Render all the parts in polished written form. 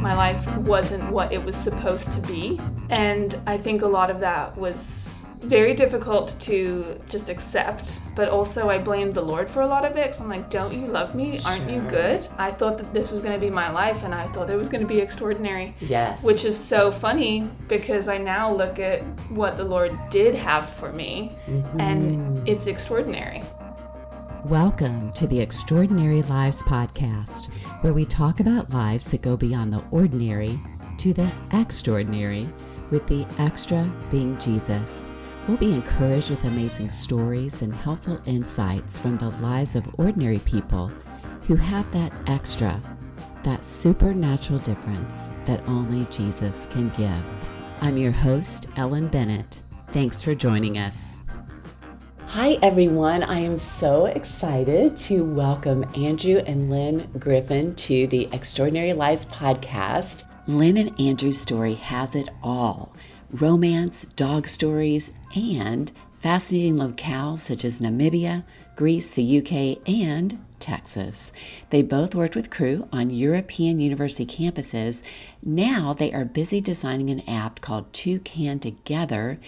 my life wasn't what it was supposed to be. And I think a lot of that was very difficult to just accept, but also I blamed the Lord for a lot of it, because I'm like, don't you love me? Aren't you good? I thought that this was going to be my life, and I thought it was going to be extraordinary. Yes. Which is so funny, because I now look at what the Lord did have for me, and it's extraordinary. Welcome to the Extraordinary Lives podcast, where we talk about lives that go beyond the ordinary to the extraordinary, with the extra being Jesus. We'll be encouraged with amazing stories and helpful insights from the lives of ordinary people who have that extra, that supernatural difference that only Jesus can give. I'm your host, Ellen Bennett. Thanks for joining us. Hi, everyone. I am so excited to welcome Andrew and Lyn Griffin to the Extraordinary Lives podcast. Lyn and Andrew's story has it all. Romance, dog stories, and fascinating locales such as Namibia, Greece, the UK, and Texas. They both worked with crew on European university campuses. Now they are busy designing an app called Toucan Together,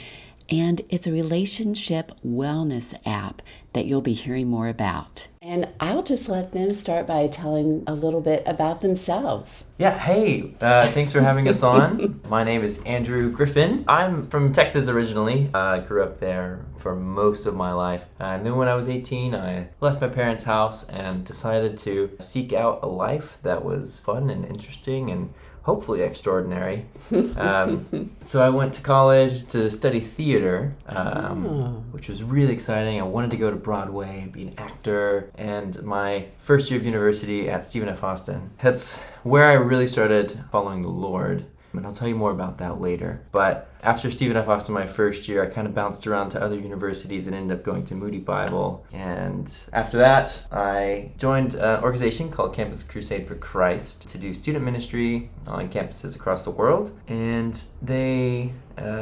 and it's a relationship wellness app that you'll be hearing more about. And I'll just let them start by telling a little bit about themselves. Yeah, hey, thanks for having us on. My name is Andrew Griffin. I'm from Texas originally. I grew up there for most of my life. And then when I was 18, I left my parents' house and decided to seek out a life that was fun and interesting and hopefully extraordinary. So I went to college to study theater, which was really exciting. I wanted to go to Broadway and be an actor. And my first year of university at Stephen F. Austin, that's where I really started following the Lord. And I'll tell you more about that later. But after Stephen F. Austin, my first year, I kind of bounced around to other universities and ended up going to Moody Bible. And after that, I joined an organization called Campus Crusade for Christ to do student ministry on campuses across the world. And they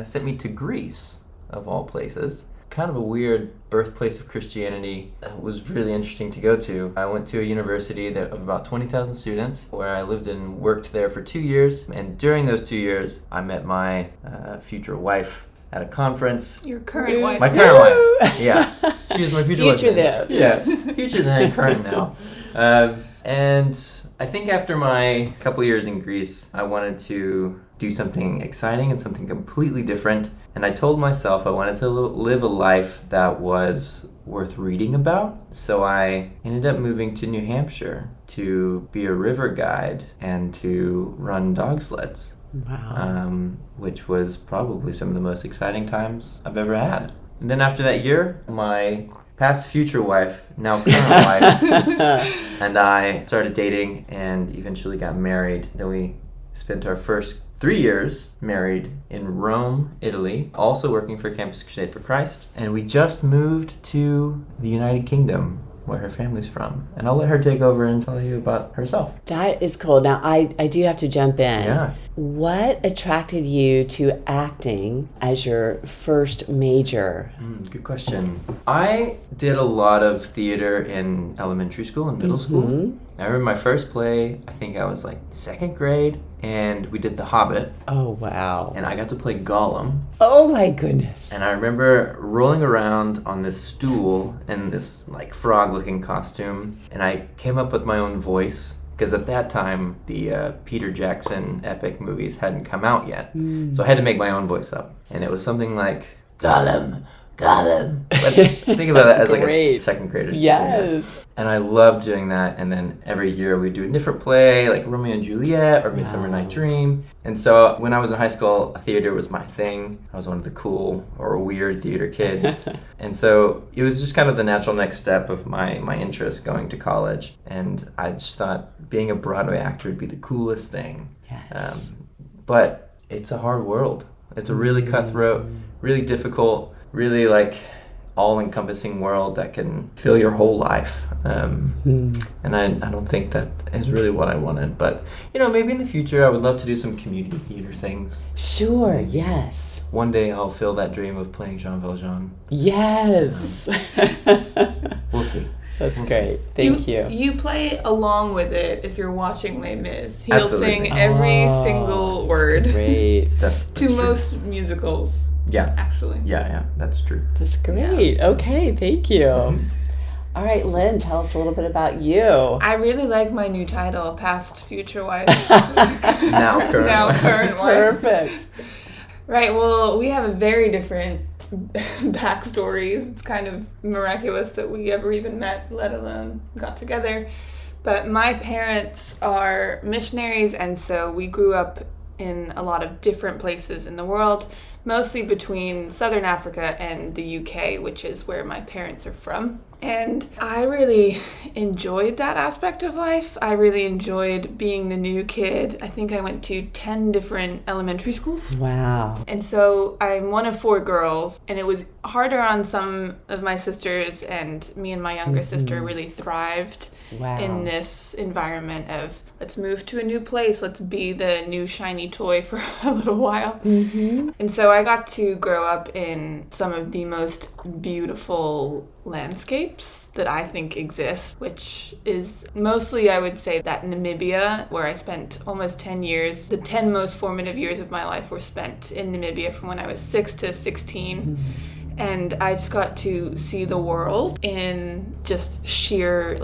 sent me to Greece, of all places. Kind of a weird birthplace of Christianity. It was really interesting to go to. I went to a university of about 20,000 students where I lived and worked there for 2 years. And during those 2 years, I met my future wife at a conference. Your current wife. My current wife. Yeah. She was my future wife. Future then. Yes. Future then, current now. And I think after my couple years in Greece, I wanted to do something exciting and something completely different. And I told myself I wanted to live a life that was worth reading about. So I ended up moving to New Hampshire to be a river guide and to run dog sleds. Wow. Which was probably some of the most exciting times I've ever had. And then after that year, my past future wife, now current wife, and I started dating and eventually got married. Then we spent our first 3 years married in Rome, Italy, also working for Campus Crusade for Christ. And we just moved to the United Kingdom, where her family's from. And I'll let her take over and tell you about herself. That is cool. Now, I do have to jump in. Yeah. What attracted you to acting as your first major? Good question. I did a lot of theater in elementary school and middle school. I remember my first play, I think I was like second grade, and we did The Hobbit. Oh, wow. And I got to play Gollum. Oh, my goodness. And I remember rolling around on this stool in this like frog-looking costume, and I came up with my own voice. Because at that time, the Peter Jackson epic movies hadn't come out yet. So I had to make my own voice up. And it was something like, Gollum. But think about that as like a second grader. Yes. And I loved doing that. And then every year we'd do a different play, like Romeo and Juliet or Midsummer Night Dream. And so when I was in high school, theater was my thing. I was one of the cool or weird theater kids. And so it was just kind of the natural next step of my interest going to college. And I just thought being a Broadway actor would be the coolest thing. Yes. But it's a hard world. It's a really cutthroat, really difficult, really like all-encompassing world that can fill your whole life. And I don't think that is really what I wanted. But, you know, maybe in the future I would love to do some community theater things. Sure, yes. One day I'll fill that dream of playing Jean Valjean. Yes. We'll see. That's great. Thank you. You play along with it if you're watching Les Mis. He'll Absolutely. sing every single word. Great. That's To true. most musicals, Yeah. actually. Yeah, that's true. That's great. Okay, thank you. All right, Lynn, tell us a little bit about you. I really like my new title, Past Future Wife. Now current. Now current wife. Perfect. Right, well, we have a very different backstories. It's kind of miraculous that we ever even met, let alone got together. But my parents are missionaries, and so we grew up in a lot of different places in the world, mostly between Southern Africa and the UK, which is where my parents are from. And I really enjoyed that aspect of life. I really enjoyed being the new kid. I think I went to 10 different elementary schools. Wow. And so I'm one of 4 girls, and it was harder on some of my sisters, and me and my younger sister really thrived in this environment of let's move to a new place, let's be the new shiny toy for a little while. And so I got to grow up in some of the most beautiful landscapes that I think exist, which is mostly, I would say, that Namibia, where I spent almost 10 years. The 10 most formative years of my life were spent in Namibia from when I was 6 to 16. And I just got to see the world in just sheer,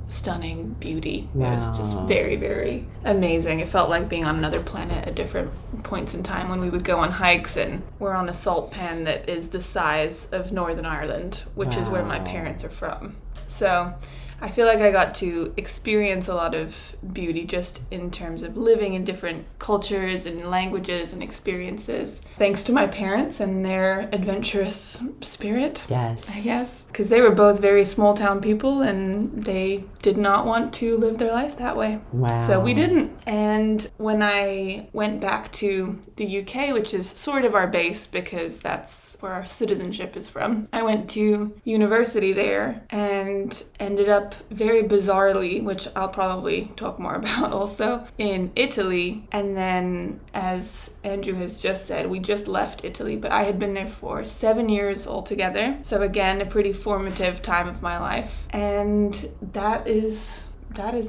stunning beauty. It was just very, very amazing. It felt like being on another planet at different points in time when we would go on hikes, and we're on a salt pan that is the size of Northern Ireland, which is where my parents are from. So I feel like I got to experience a lot of beauty just in terms of living in different cultures and languages and experiences, thanks to my parents and their adventurous spirit. Yes. I guess. Because they were both very small town people, and they did not want to live their life that way. Wow. So we didn't. And when I went back to the UK, which is sort of our base because that's where our citizenship is from, I went to university there and ended up very bizarrely, which I'll probably talk more about also, in Italy. And then, as Andrew has just said, we just left Italy, but I had been there for 7 years altogether. So again, a pretty formative time of my life. And that is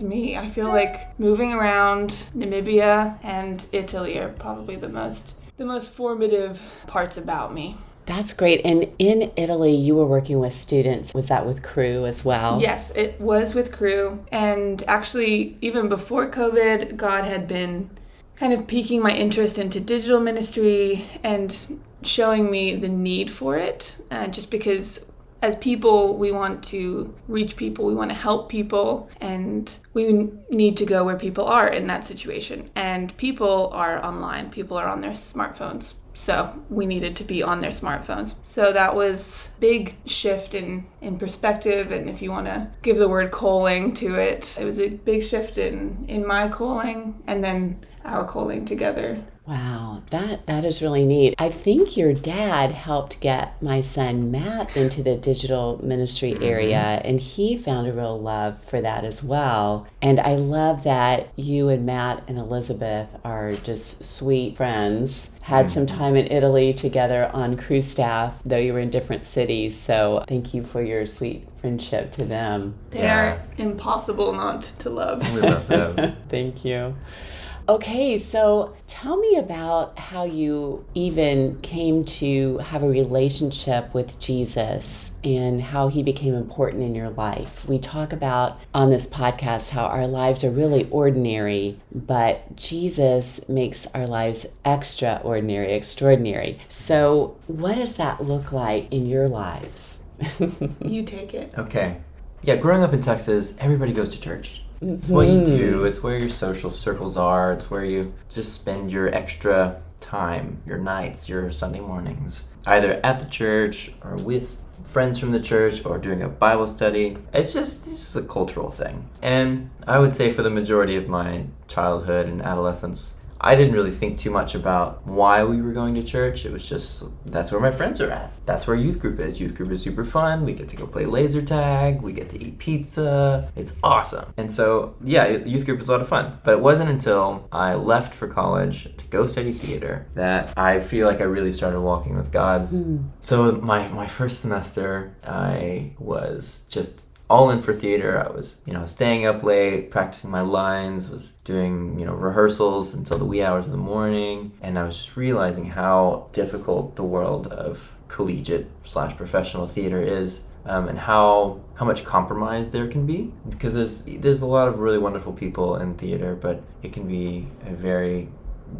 me. I feel like moving around Namibia and Italy are probably the most formative parts about me. That's great. And in Italy, you were working with students. Was that with Crew as well? Yes, it was with Crew. And actually, even before COVID, God had been kind of piquing my interest into digital ministry and showing me the need for it. Just because as people, we want to reach people, we want to help people, and we need to go where people are in that situation. And people are online, people are on their smartphones. So we needed to be on their smartphones. So that was a big shift in perspective, and if you want to give the word calling to it, it was a big shift in my calling and then our calling together. Wow, that is really neat. I think your dad helped get my son Matt into the digital ministry area, and he found a real love for that as well. And I love that you and Matt and Elizabeth are just sweet friends. Had some time in Italy together on Crew staff, though you were in different cities. So thank you for your sweet friendship to them. They are impossible not to love. We love them. Thank you. Okay, so tell me about how you even came to have a relationship with Jesus and how he became important in your life. We talk about on this podcast how our lives are really ordinary, but Jesus makes our lives extraordinary, extraordinary. So what does that look like in your lives? You take it. Okay. Yeah, growing up in Texas, everybody goes to church. It's what you do. It's where your social circles are. It's where you just spend your extra time, your nights, your Sunday mornings, either at the church or with friends from the church or doing a Bible study. It's just a cultural thing. And I would say for the majority of my childhood and adolescence, I didn't really think too much about why we were going to church. It was just, that's where my friends are at. That's where youth group is. Youth group is super fun. We get to go play laser tag. We get to eat pizza. It's awesome. And so, yeah, youth group is a lot of fun. But it wasn't until I left for college to go study theater that I feel like I really started walking with God. So my first semester, I was just all in for theater. I was, staying up late, practicing my lines, was doing, rehearsals until the wee hours of the morning. And I was just realizing how difficult the world of collegiate/professional theater is. And how much compromise there can be, because there's a lot of really wonderful people in theater, but it can be a very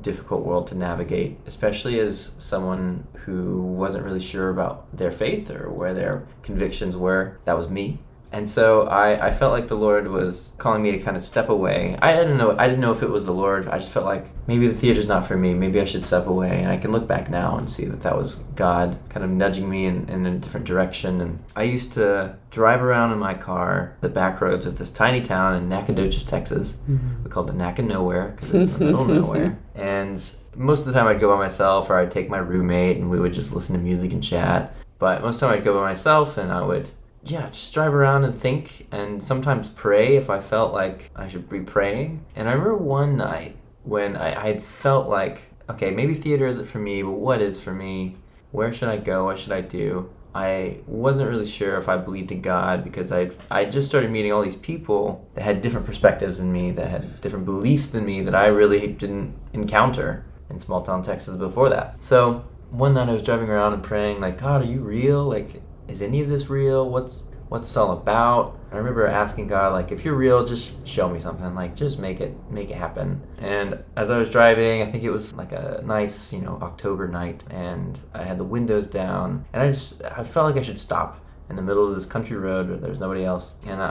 difficult world to navigate, especially as someone who wasn't really sure about their faith or where their convictions were. That was me. And so I felt like the Lord was calling me to kind of step away. I didn't know if it was the Lord. I just felt like maybe the theater's not for me. Maybe I should step away. And I can look back now and see that was God kind of nudging me in a different direction. And I used to drive around in my car the back roads of this tiny town in Nacogdoches, Texas. Mm-hmm. We called it Naca Nowhere because it's in the middle of nowhere. And most of the time I'd go by myself, or I'd take my roommate and we would just listen to music and chat. But most of the time I'd go by myself, and I would just drive around and think, and sometimes pray if I felt like I should be praying. And I remember one night when I felt like, okay, maybe theater isn't for me, but what is for me? Where should I go? What should I do? I wasn't really sure if I believed in God, because I just started meeting all these people that had different perspectives than me, that had different beliefs than me, that I really didn't encounter in small town Texas before that. So one night I was driving around and praying, like, God, are you real? Like, is any of this real? What's this all about? I remember asking God, like, if you're real, just show me something. Like, just make it happen. And as I was driving, I think it was like a nice, October night, and I had the windows down, and I felt like I should stop in the middle of this country road where there's nobody else. And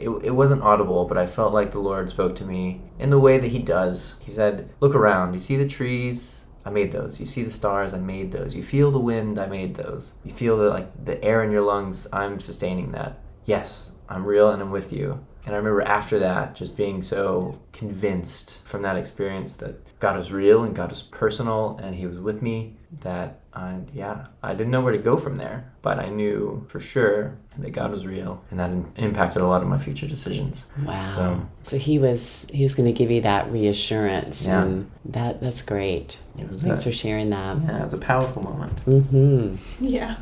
it wasn't audible, but I felt like the Lord spoke to me in the way that He does. He said, look around. You see the trees? I made those. You see the stars? I made those. You feel the wind? I made those. You feel the air in your lungs? I'm sustaining that. Yes, I'm real and I'm with you. And I remember after that just being so convinced from that experience that God was real and God was personal and He was with me, that I didn't know where to go from there, but I knew for sure that God was real, and that impacted a lot of my future decisions. Wow. So he was going to give you that reassurance, and that's great. Thanks for sharing that. Yeah, it was a powerful moment. Mm-hmm. Yeah.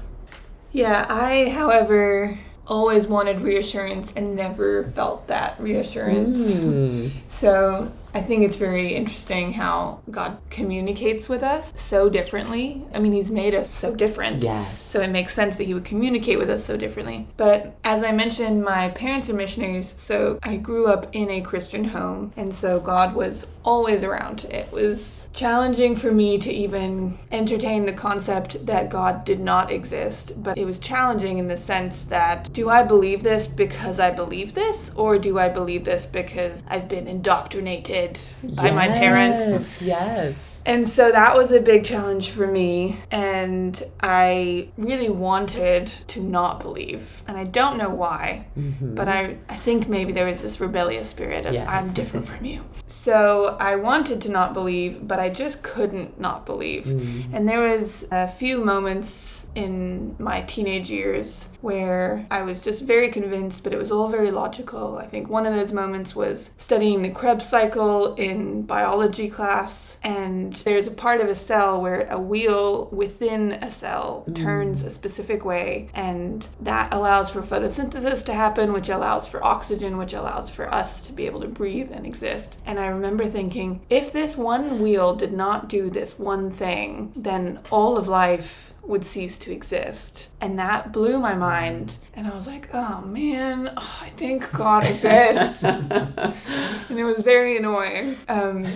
I, however, always wanted reassurance and never felt that reassurance. So I think it's very interesting how God communicates with us so differently. I mean, He's made us so different. Yes. So it makes sense that He would communicate with us so differently. But as I mentioned, my parents are missionaries, so I grew up in a Christian home, and so God was always around. It was challenging for me to even entertain the concept that God did not exist, but it was challenging in the sense that, do I believe this because I believe this, or do I believe this because I've been indoctrinated by my parents? Yes. And so that was a big challenge for me, and I really wanted to not believe. And I don't know why, but I think maybe there was this rebellious spirit of, I'm different from you. So I wanted to not believe, but I just couldn't not believe. And there was a few moments in my teenage years where I was just very convinced, but it was all very logical. I think one of those moments was studying the Krebs cycle in biology class, and there's a part of a cell where a wheel within a cell turns a specific way, and that allows for photosynthesis to happen, which allows for oxygen, which allows for us to be able to breathe and exist. And I remember thinking, if this one wheel did not do this one thing, then all of life would cease to exist. And that blew my mind. And I was like, oh man, I think God exists. And it was very annoying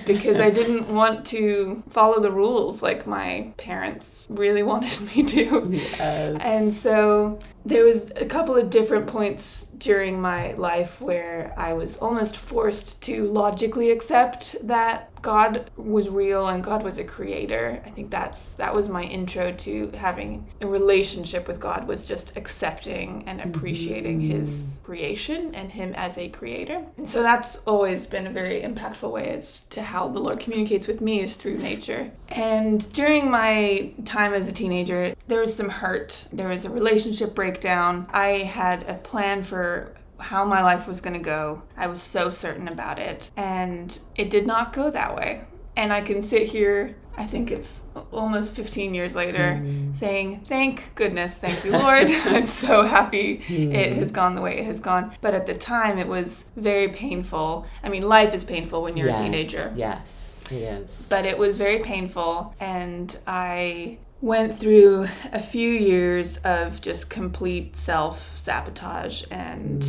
because I didn't want to follow the rules like my parents really wanted me to. Yes. And so there was a couple of different points during my life where I was almost forced to logically accept that God was real and God was a creator. I think that was my intro to having a relationship with God, was just accepting and appreciating His creation and Him as a creator. And so that's always been a very impactful way as to how the Lord communicates with me, is through nature. And during my time as a teenager, there was some hurt. There was a relationship breakdown. I had a plan for how my life was going to go. I was so certain about it, and it did not go that way. And I can sit here, I think it's almost 15 years later, saying, thank goodness, thank you, Lord. I'm so happy it has gone the way it has gone. But at the time, it was very painful. I mean, life is painful when you're a teenager. Yes, it is. But it was very painful, and I went through a few years of just complete self-sabotage and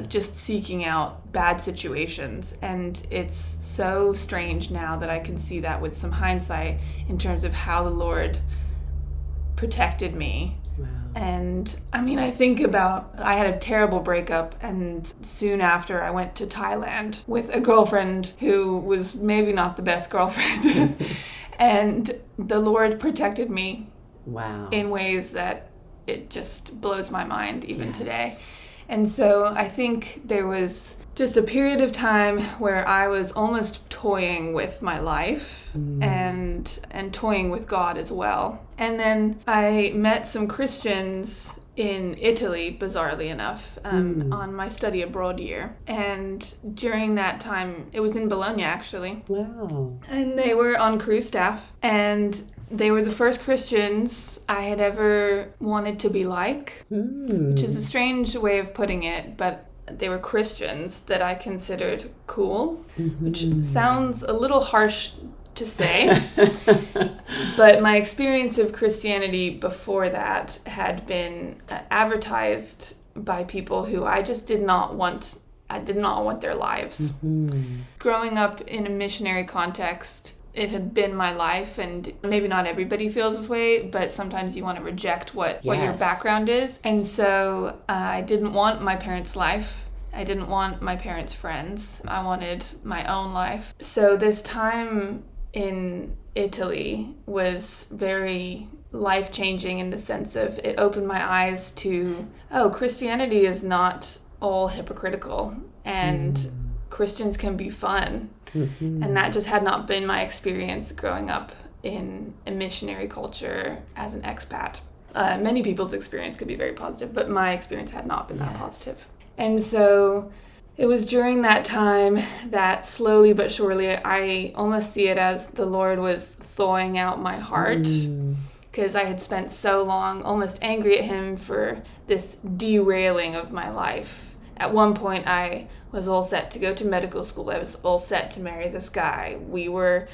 just seeking out bad situations. And it's so strange now that I can see that with some hindsight in terms of how the Lord protected me. Wow. And I mean, I think about, I had a terrible breakup, and soon after I went to Thailand with a girlfriend who was maybe not the best girlfriend. And the Lord protected me in ways that it just blows my mind even today. And so I think there was just a period of time where I was almost toying with my life and toying with God as well. And then I met some Christians in Italy, bizarrely enough, on my study abroad year. And during that time, it was in Bologna, actually. Wow. And they were on crew staff, and they were the first Christians I had ever wanted to be like, which is a strange way of putting it, but they were Christians that I considered cool, which sounds a little harsh to say, but my experience of Christianity before that had been advertised by people who I just did not want their lives. Growing up in a missionary context, it had been my life, and maybe not everybody feels this way, but sometimes you want to reject what your background is. And so I didn't want my parents' life. I didn't want my parents' friends. I wanted my own life. So this time in Italy was very life-changing in the sense of it opened my eyes to, Christianity is not all hypocritical, and Christians can be fun. And that just had not been my experience growing up in a missionary culture as an expat. Many people's experience could be very positive, but my experience had not been that positive. And so it was during that time that slowly but surely I almost see it as the Lord was thawing out my heart, because I had spent so long almost angry at him for this derailing of my life. At one point, I was all set to go to medical school. I was all set to marry this guy. We were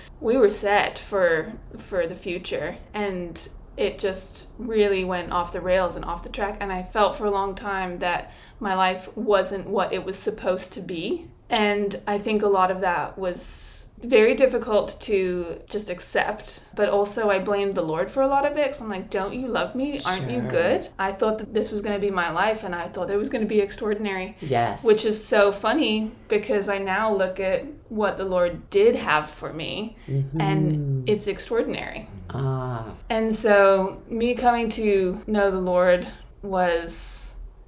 set for the future, and it just really went off the rails and off the track. And I felt for a long time that my life wasn't what it was supposed to be. And I think a lot of that was very difficult to just accept, but also I blamed the Lord for a lot of it, because I'm like, don't you love me? Aren't you good? I thought that this was going to be my life, and I thought it was going to be extraordinary. Yes. Which is so funny, because I now look at what the Lord did have for me, and it's extraordinary. And so me coming to know the Lord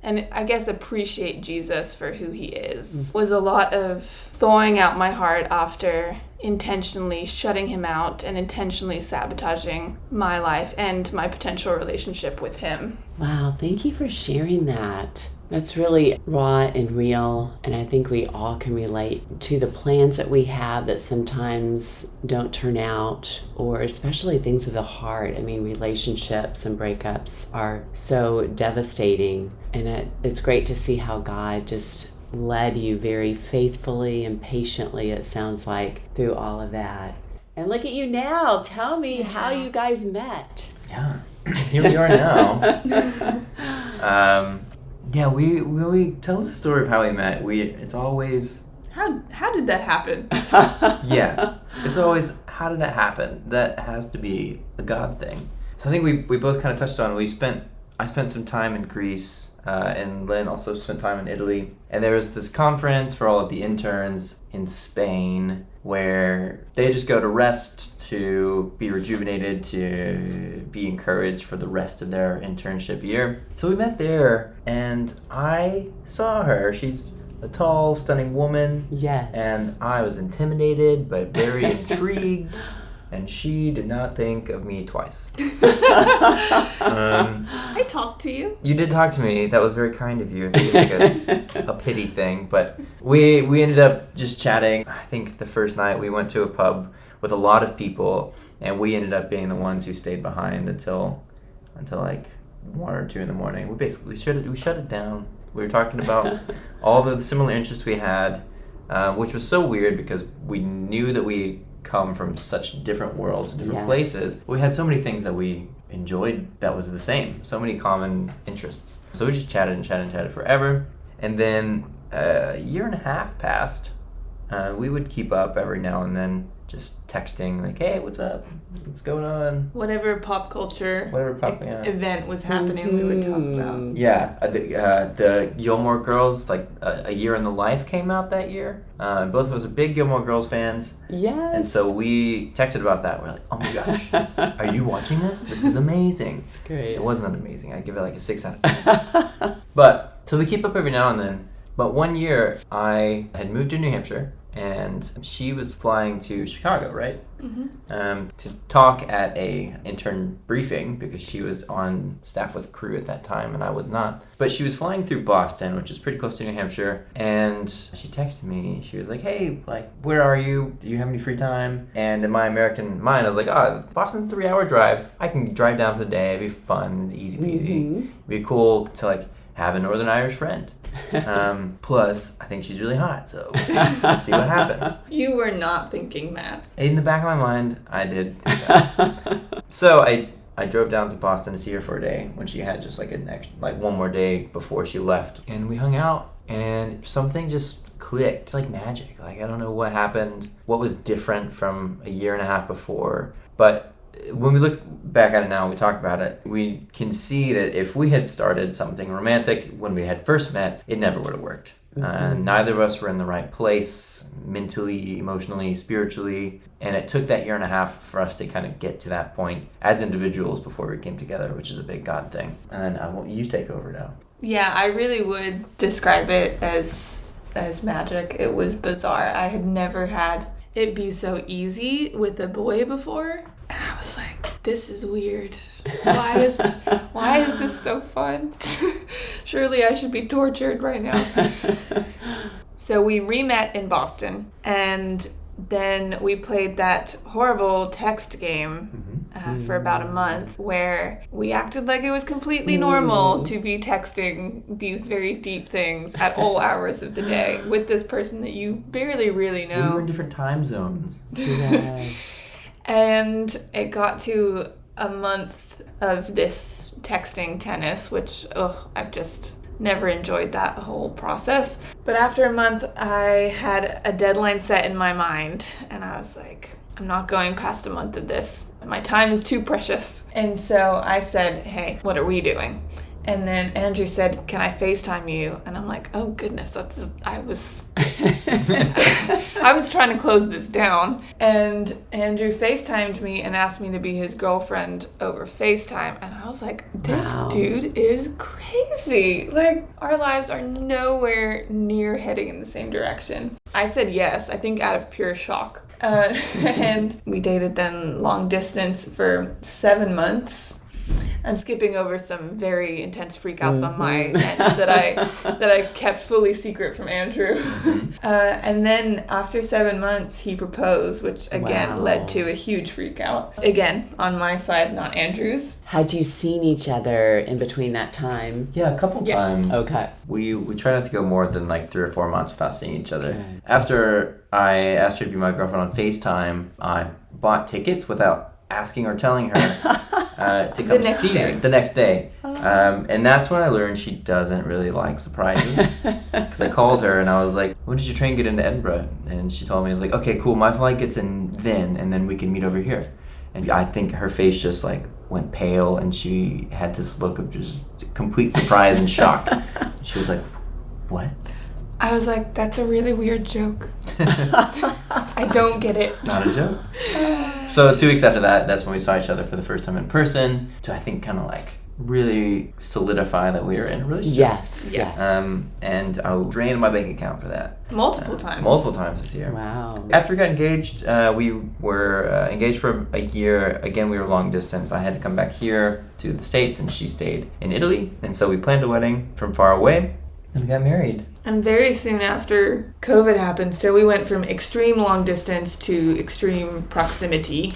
and I guess appreciate Jesus for who he is, was a lot of thawing out my heart after intentionally shutting him out and intentionally sabotaging my life and my potential relationship with him. Wow, thank you for sharing that. That's really raw and real, and I think we all can relate to the plans that we have that sometimes don't turn out, or especially things of the heart. I mean, relationships and breakups are so devastating, and it's great to see how God just led you very faithfully and patiently, it sounds like, through all of that. And look at you now. Tell me how you guys met. Yeah, here we are now. Yeah, we tell the story of how we met. It's always how did that happen? Yeah, it's always how did that happen? That has to be a God thing. So I think we both kind of touched on. I spent some time in Greece, and Lyn also spent time in Italy. And there was this conference for all of the interns in Spain where they just go to rest, to be rejuvenated, to be encouraged for the rest of their internship year. So we met there, and I saw her. She's a tall, stunning woman. Yes. And I was intimidated, but very intrigued. and she did not think of me twice. I talked to you. You did talk to me. That was very kind of you. I think it's like a pity thing. But we ended up just chatting. I think the first night we went to a pub with a lot of people, and we ended up being the ones who stayed behind until like 1 or 2 in the morning. We shut it down. We were talking about all the similar interests we had, which was so weird because we knew that we come from such different worlds, different places. We had so many things that we enjoyed that was the same, so many common interests. So we just chatted forever. And then a year and a half passed. We would keep up every now and then, just texting like, hey, what's up? What's going on? Whatever pop culture event was happening, we would talk about. Yeah, the Gilmore Girls, like A Year in the Life came out that year. Both of us are big Gilmore Girls fans. Yes. And so we texted about that. We're like, oh my gosh, are you watching this? This is amazing. It's great. It wasn't that amazing. I'd give it like a 6 out of 10. But, so we keep up every now and then. But one year, I had moved to New Hampshire, and she was flying to Chicago, right? Mm-hmm. To talk at a intern briefing, because she was on staff with crew at that time, and I was not. But she was flying through Boston, which is pretty close to New Hampshire, and she texted me. She was like, hey, like, where are you? Do you have any free time? And in my American mind, I was like, Boston's a 3-hour drive. I can drive down for the day. It'd be fun, easy peasy. It'd be cool to, like, have a Northern Irish friend. Plus, I think she's really hot, so let's see what happens. You were not thinking that. In the back of my mind, I did think that. So I drove down to Boston to see her for a day when she had just like one more day before she left. And we hung out, and something just clicked. It's like magic. Like, I don't know what happened, what was different from a year and a half before, but when we look back at it now, we talk about it, we can see that if we had started something romantic when we had first met, it never would have worked. Neither of us were in the right place, mentally, emotionally, spiritually, and it took that year and a half for us to kind of get to that point as individuals before we came together, which is a big God thing. And I want you to take over now. Yeah, I really would describe it as magic. It was bizarre. I had never had it be so easy with a boy before. And I was like, this is weird. Why is this so fun? Surely I should be tortured right now. So we re-met in Boston, and then we played that horrible text game for about a month, where we acted like it was completely normal to be texting these very deep things at all hours of the day with this person that you barely really know. We were in different time zones. Yes. And it got to a month of this texting tennis, which, I've just never enjoyed that whole process. But after a month, I had a deadline set in my mind, and I was like, I'm not going past a month of this. My time is too precious. And so I said, hey, what are we doing? And then Andrew said, can I FaceTime you? And I'm like, oh goodness, I was trying to close this down. And Andrew FaceTimed me and asked me to be his girlfriend over FaceTime. And I was like, this dude is crazy. Like, our lives are nowhere near heading in the same direction. I said yes, I think out of pure shock. And we dated then long distance for 7 months. I'm skipping over some very intense freakouts on my end that I kept fully secret from Andrew. And then after 7 months, he proposed, which again led to a huge freakout. Again, on my side, not Andrew's. Had you seen each other in between that time? Yeah, a couple times. Okay. We try not to go more than like 3 or 4 months without seeing each other. Okay. After I asked her to be my girlfriend on FaceTime, I bought tickets without asking or telling her to come see her the next day. And that's when I learned she doesn't really like surprises. Because I called her and I was like, when does your train get into Edinburgh? And she told me, I was like, okay, cool, my flight gets in then, and then we can meet over here. And I think her face just like went pale, and she had this look of just complete surprise and shock. She was like, what? I was like, that's a really weird joke. I don't get it. Not a joke. So 2 weeks after that, that's when we saw each other for the first time in person. To I think kind of like really solidify that we were in a relationship. Yes. And I drained my bank account for that. Multiple times. Multiple times this year. Wow. After we got engaged, we were engaged for a year. Again, we were long distance. I had to come back here to the States, and she stayed in Italy. And so we planned a wedding from far away, and we got married. And very soon after COVID happened, so we went from extreme long distance to extreme proximity,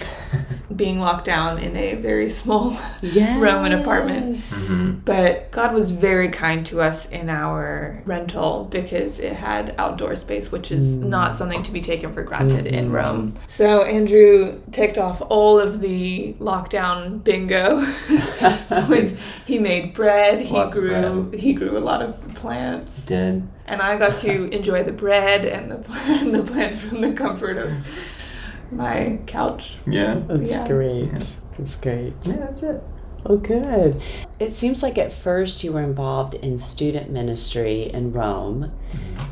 being locked down in a very small Roman apartment. Mm-hmm. But God was very kind to us in our rental because it had outdoor space, which is not something to be taken for granted in Rome. So Andrew ticked off all of the lockdown bingo. He made bread. He grew a lot of plants. Did. And I got to enjoy the bread and the plants from the comfort of my couch. Yeah. That's great. That's great. Yeah, that's it. Oh, good. It seems like at first you were involved in student ministry in Rome.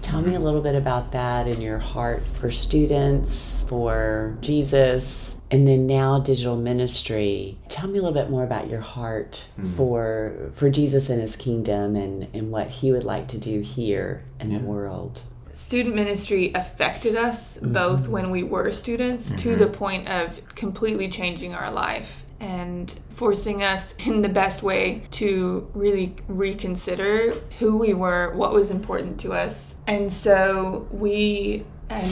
Tell me a little bit about that and your heart for students, for Jesus, and then now digital ministry. Tell me a little bit more about your heart for Jesus and his kingdom and what he would like to do here in the world. Student ministry affected us both when we were students to the point of completely changing our life and forcing us in the best way to really reconsider who we were, what was important to us. And so we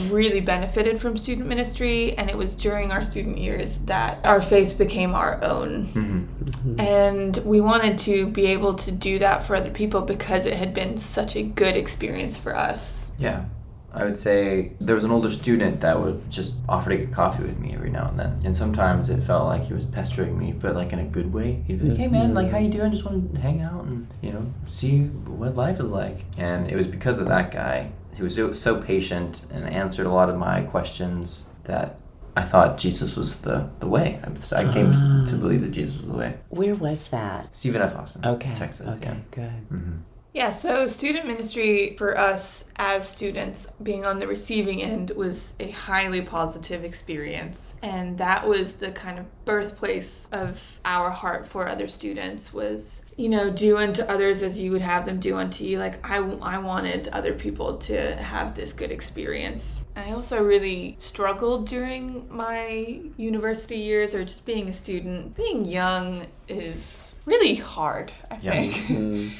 really benefited from student ministry, and it was during our student years that our faith became our own. And we wanted to be able to do that for other people because it had been such a good experience for us. Yeah. I would say there was an older student that would just offer to get coffee with me every now and then. And sometimes it felt like he was pestering me, but like in a good way. He'd be like, hey man, like how you doing? Just want to hang out and, see what life is like. And it was because of that guy. He was so patient and answered a lot of my questions that I thought Jesus was the way. I came to believe that Jesus was the way. Where was that? Stephen F. Austin, Texas. Okay, good. Mm-hmm. Yeah, so student ministry for us as students, being on the receiving end, was a highly positive experience. And that was the kind of birthplace of our heart for other students was, do unto others as you would have them do unto you. Like, I wanted other people to have this good experience. I also really struggled during my university years or just being a student. Being young is really hard, I think.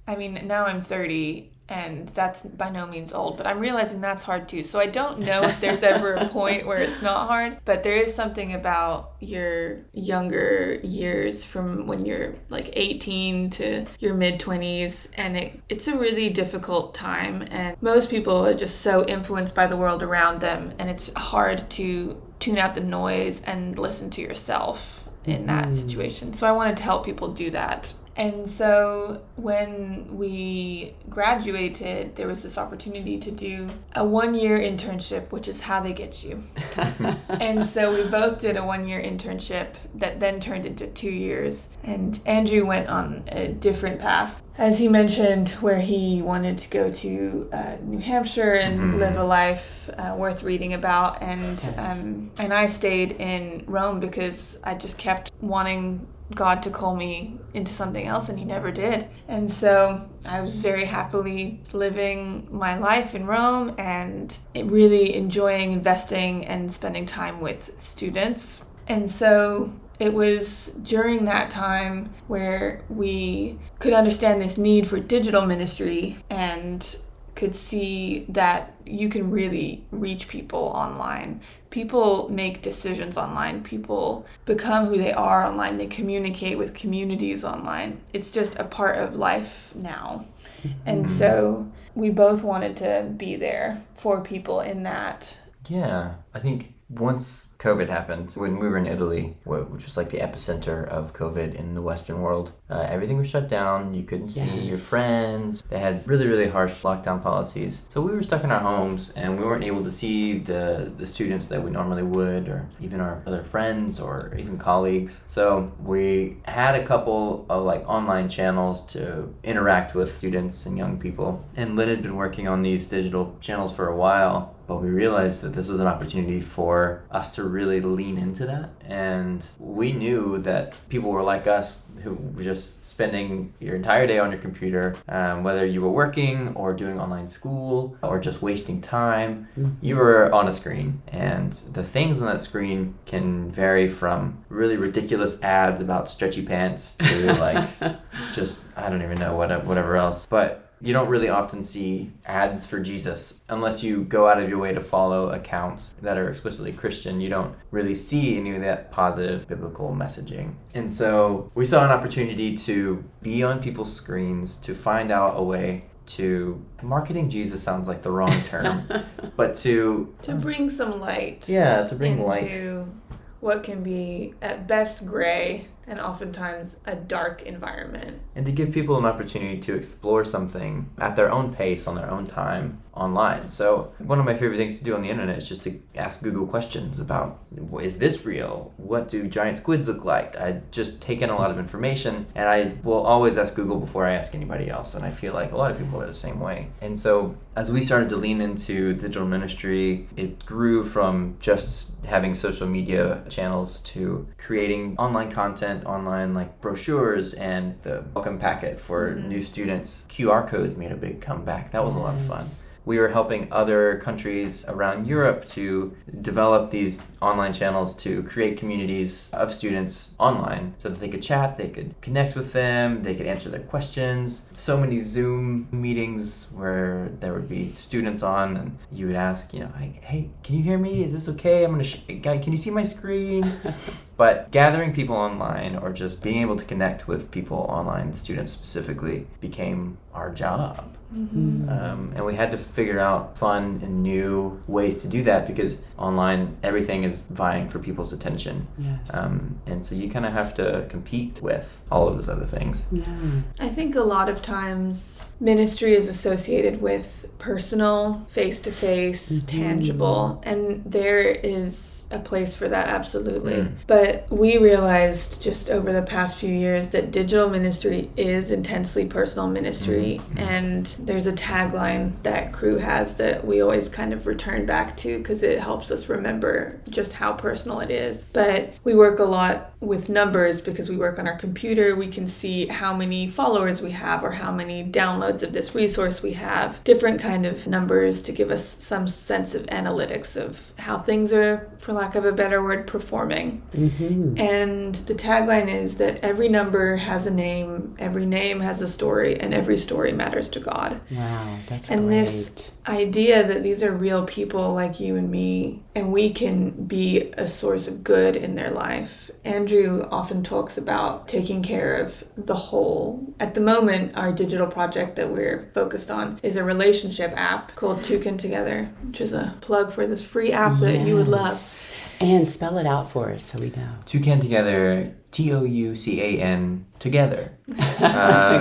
I mean, now I'm 30, and that's by no means old, but I'm realizing that's hard too. So I don't know if there's ever a point where it's not hard, but there is something about your younger years from when you're like 18 to your mid-20s, and it's a really difficult time, and most people are just so influenced by the world around them, and it's hard to tune out the noise and listen to yourself in that situation. So I wanted to help people do that. And so when we graduated, there was this opportunity to do a 1-year internship, which is how they get you. And so we both did a 1-year internship that then turned into 2 years. And Andrew went on a different path, as he mentioned, where he wanted to go to New Hampshire and live a life worth reading about. And I stayed in Rome because I just kept wanting God to call me into something else, and he never did. And so I was very happily living my life in Rome and really enjoying investing and spending time with students. And so it was during that time where we could understand this need for digital ministry and could see that you can really reach people online. People make decisions online. People become who they are online. They communicate with communities online. It's just a part of life now. And so we both wanted to be there for people in that. Yeah, I think once COVID happened, when we were in Italy, which was like the epicenter of COVID in the Western world, everything was shut down. You couldn't see your friends. They had really, really harsh lockdown policies. So we were stuck in our homes, and we weren't able to see the students that we normally would, or even our other friends or even colleagues. So we had a couple of like online channels to interact with students and young people. And Lyn had been working on these digital channels for a while. But we realized that this was an opportunity for us to really lean into that. And we knew that people were like us who were just spending your entire day on your computer, whether you were working or doing online school or just wasting time, you were on a screen. And the things on that screen can vary from really ridiculous ads about stretchy pants to like just, I don't even know, whatever else. But you don't really often see ads for Jesus unless you go out of your way to follow accounts that are explicitly Christian. You don't really see any of that positive biblical messaging. And so we saw an opportunity to be on people's screens, to find out a way to, marketing Jesus sounds like the wrong term, but to bring some light. To bring light into what can be at best gray and oftentimes a dark environment. And to give people an opportunity to explore something at their own pace, on their own time, online. So one of my favorite things to do on the internet is just to ask Google questions about, is this real? What do giant squids look like? I just take in a lot of information, and I will always ask Google before I ask anybody else. And I feel like a lot of people are the same way. And so as we started to lean into digital ministry, it grew from just having social media channels to creating online content, online like brochures, and the welcome packet for new students. QR codes made a big comeback. That was a lot of fun. We were helping other countries around Europe to develop these online channels to create communities of students online so that they could chat, they could connect with them, they could answer their questions. So many Zoom meetings where there would be students on and you would ask, hey, can you hear me? Is this okay? I'm can you see my screen? But gathering people online or just being able to connect with people online, students specifically, became our job. And we had to figure out fun and new ways to do that because online, everything is vying for people's attention. Yes. And so you kind of have to compete with all of those other things. Yeah. I think a lot of times ministry is associated with personal, face-to-face, tangible, and there is a place for that, absolutely. But we realized just over the past few years that digital ministry is intensely personal ministry, and there's a tagline that Crew has that we always kind of return back to because it helps us remember just how personal it is. But we work a lot with numbers because we work on our computer. We can see how many followers we have or how many downloads of this resource we have, different kind of numbers to give us some sense of analytics of how things are, for lack of a better word, performing. And the tagline is that every number has a name, every name has a story, and every story matters to God. Wow, that's and great. This idea that these are real people like you and me, and we can be a source of good in their life. Andrew often talks about taking care of the whole. At the moment, our digital project that we're focused on is a relationship app called Toucan Together, which is a plug for this free app that you would love. And spell it out for us so we know. Toucan Together, Toucan together.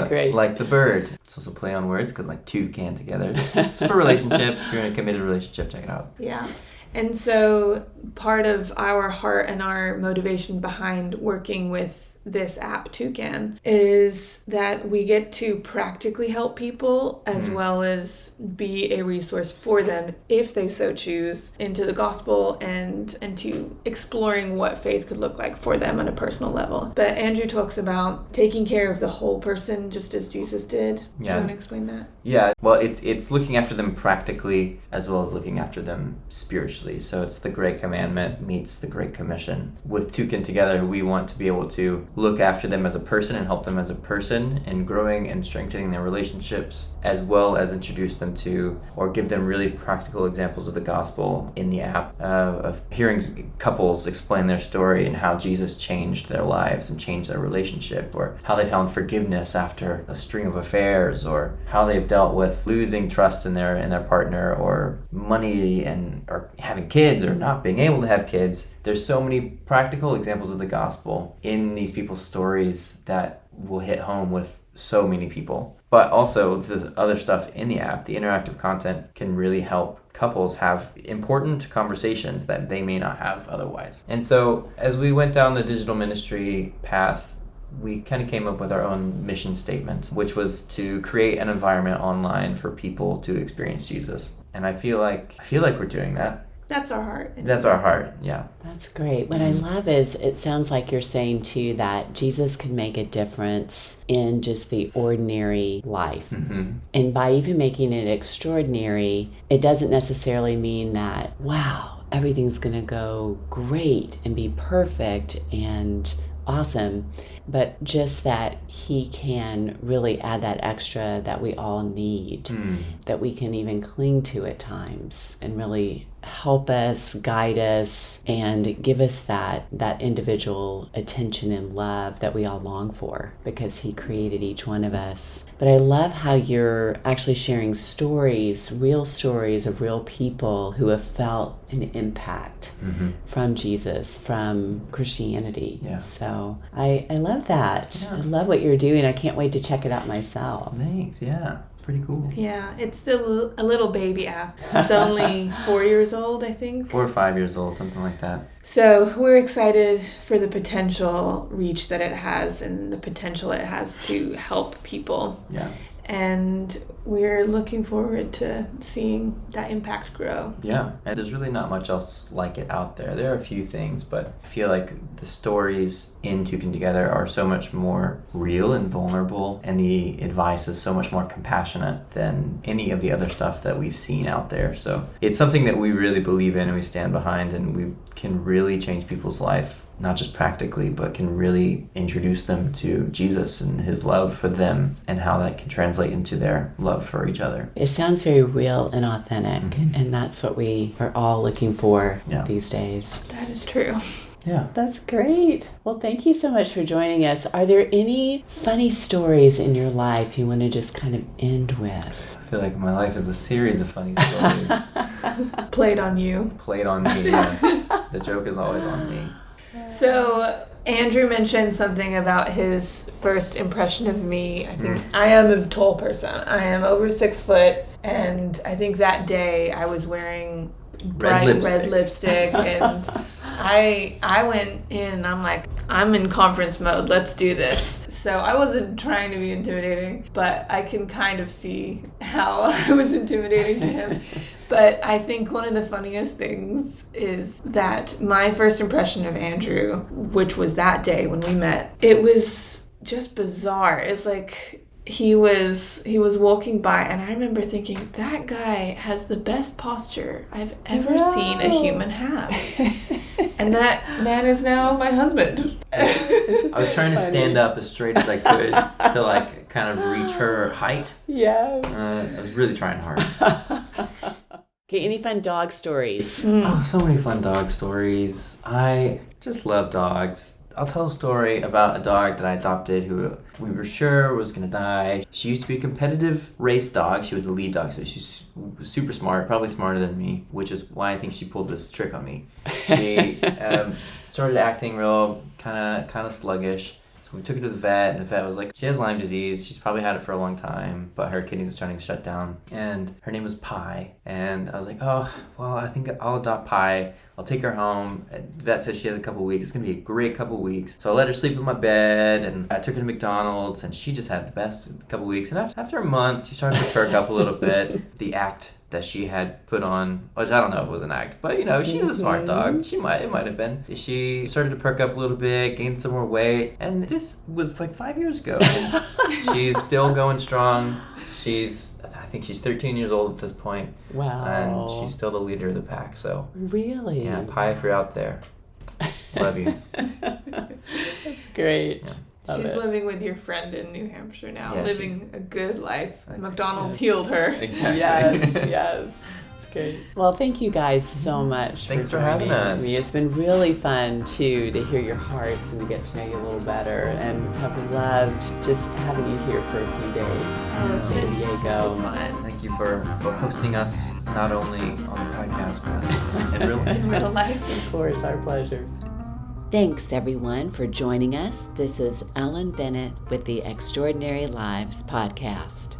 Great. Like the bird. It's also play on words because like two can together. It's for relationships. If you're in a committed relationship, check it out. Yeah. And so part of our heart and our motivation behind working with this app, Toucan, is that we get to practically help people as well as be a resource for them if they so choose into the gospel and to exploring what faith could look like for them on a personal level. But Andrew talks about taking care of the whole person just as Jesus did. Yeah. Do you want to explain that? Yeah, well, it's looking after them practically as well as looking after them spiritually. So it's the Great Commandment meets the Great Commission. With Toucan Together, we want to be able to look after them as a person and help them as a person in growing and strengthening their relationships, as well as introduce them to or give them really practical examples of the gospel in the app, of hearing couples explain their story and how Jesus changed their lives and changed their relationship, or how they found forgiveness after a string of affairs, or how they've dealt with losing trust in their partner, or money or having kids or not being able to have kids. There's so many practical examples of the gospel in these people's stories that will hit home with so many people. But also the other stuff in the app, the interactive content, can really help couples have important conversations that they may not have otherwise. And so as we went down the digital ministry path, we kind of came up with our own mission statement, which was to create an environment online for people to experience Jesus. And I feel like we're doing that. That's our heart. That's our heart, yeah. That's great. What I love is it sounds like you're saying too that Jesus can make a difference in just the ordinary life. Mm-hmm. And by even making it extraordinary, it doesn't necessarily mean that, wow, everything's going to go great and be perfect and awesome, but just that he can really add that extra that we all need, that we can even cling to at times and really help us, guide us, and give us that individual attention and love that we all long for because he created each one of us. But I love how you're actually sharing stories of real people who have felt an impact from Jesus, from Christianity. Yeah. So I love that. Yeah. I love what you're doing. I can't wait to check it out myself. Thanks, yeah. Pretty cool. Yeah, it's still a little baby app. It's only 4 years old, I think. 4 or 5 years old, something like that. So we're excited for the potential reach that it has and the potential it has to help people. Yeah. And we're looking forward to seeing that impact grow. Yeah, and there's really not much else like it out there. There are a few things, but I feel like the stories in Toucan Together are so much more real and vulnerable, and the advice is so much more compassionate than any of the other stuff that we've seen out there. So it's something that we really believe in and we stand behind, and we can really change people's life, not just practically, but can really introduce them to Jesus and his love for them and how that can translate into their love for each other. It sounds very real and authentic, and that's what we are all looking for these days. That is true. Yeah. That's great. Well, thank you so much for joining us. Are there any funny stories in your life you want to just kind of end with? I feel like my life is a series of funny stories. Played on you. Played on me, yeah. The joke is always on me. So Andrew mentioned something about his first impression of me. I think I am a tall person. I am over 6 foot, and I think that day I was wearing bright red lipstick and I went in and I'm like, I'm in conference mode, let's do this. So I wasn't trying to be intimidating, but I can kind of see how I was intimidating to him. But I think one of the funniest things is that my first impression of Andrew, which was that day when we met, it was just bizarre. It's like he was walking by and I remember thinking, that guy has the best posture I've ever seen a human have. And that man is now my husband. I was trying to stand up as straight as I could to like kind of reach her height. Yes. I was really trying hard. Okay, any fun dog stories? Oh, so many fun dog stories. I just love dogs. I'll tell a story about a dog that I adopted who we were sure was going to die. She used to be a competitive race dog. She was the lead dog, so she's super smart, probably smarter than me, which is why I think she pulled this trick on me. She started acting real kind of sluggish. So we took her to the vet, and the vet was like, she has Lyme disease. She's probably had it for a long time, but her kidneys are starting to shut down. And her name was Pi. And I was like, oh, well, I think I'll adopt Pi. I'll take her home. The vet says she has a couple weeks. It's going to be a great couple weeks. So I let her sleep in my bed, and I took her to McDonald's, and she just had the best couple weeks. And after a month, she started to perk up a little bit. The act that she had put on, which I don't know if it was an act, but you know, she's a smart dog. It might have been. She started to perk up a little bit, gained some more weight, and this was like 5 years ago. And she's still going strong. I think she's 13 years old at this point. Wow. And she's still the leader of the pack, so. Really? Yeah, Pi, if you're out there, love you. That's great. Yeah. She's living with your friend in New Hampshire now, Yeah, living a good life. McDonald's healed her. Exactly. Yes. It's great. Well, thank you guys so much. Thanks for joining having us. me. It's been really fun too to hear your hearts and to get to know you a little better, and have loved just having you here for a few days in San Diego. Fun. Thank you for hosting us, not only on the podcast, but in real life. In real life. Of course, our pleasure. Thanks, everyone, for joining us. This is Ellen Bennett with the Extraordinary Lives podcast.